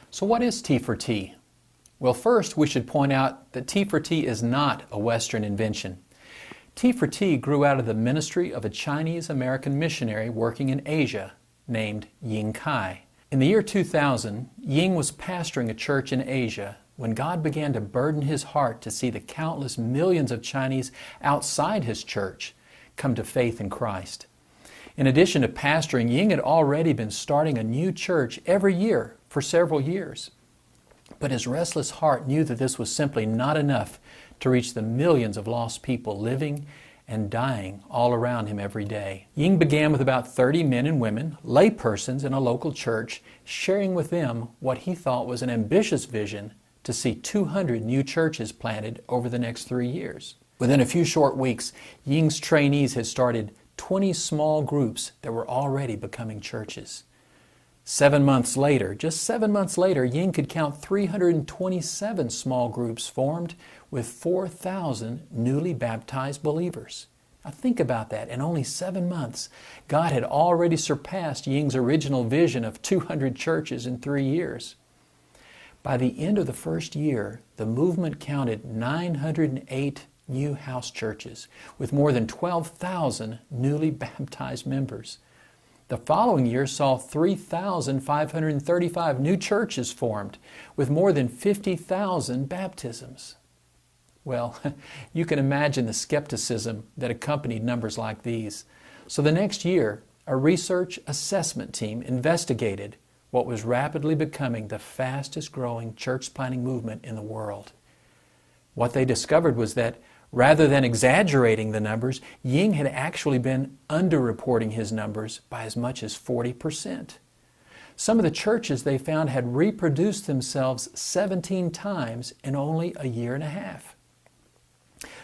So what is T for T? Well, first we should point out that T for T is not a Western invention. T for T grew out of the ministry of a Chinese-American missionary working in Asia named Ying. In the year 2000, Ying was pastoring a church in Asia when God began to burden his heart to see the countless millions of Chinese outside his church come to faith in Christ. In addition to pastoring, Ying had already been starting a new church every year for several years. But his restless heart knew that this was simply not enough to reach the millions of lost people living and dying all around him every day. Ying began with about 30 men and women, lay persons in a local church, sharing with them what he thought was an ambitious vision to see 200 new churches planted over the next 3 years. Within a few short weeks, Ying's trainees had started 20 small groups that were already becoming churches. 7 months later, just 7 months later, Ying could count 327 small groups formed with 4,000 newly baptized believers. Now think about that. In only 7 months, God had already surpassed Ying's original vision of 200 churches in 3 years. By the end of the first year, the movement counted 908 new house churches with more than 12,000 newly baptized members. The following year saw 3,535 new churches formed with more than 50,000 baptisms. Well, you can imagine the skepticism that accompanied numbers like these. So the next year, a research assessment team investigated what was rapidly becoming the fastest growing church planting movement in the world. What they discovered was that rather than exaggerating the numbers, Ying had actually been underreporting his numbers by as much as 40%. Some of the churches they found had reproduced themselves 17 times in only a year and a half.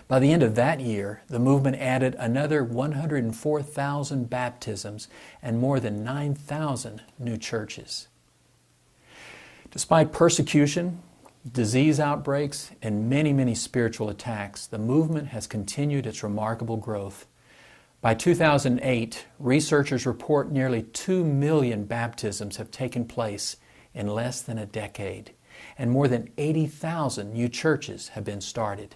By the end of that year, the movement added another 104,000 baptisms and more than 9,000 new churches. Despite persecution, disease outbreaks, and many spiritual attacks, the movement has continued its remarkable growth. By 2008, researchers report nearly 2 million baptisms have taken place in less than a decade, and more than 80,000 new churches have been started.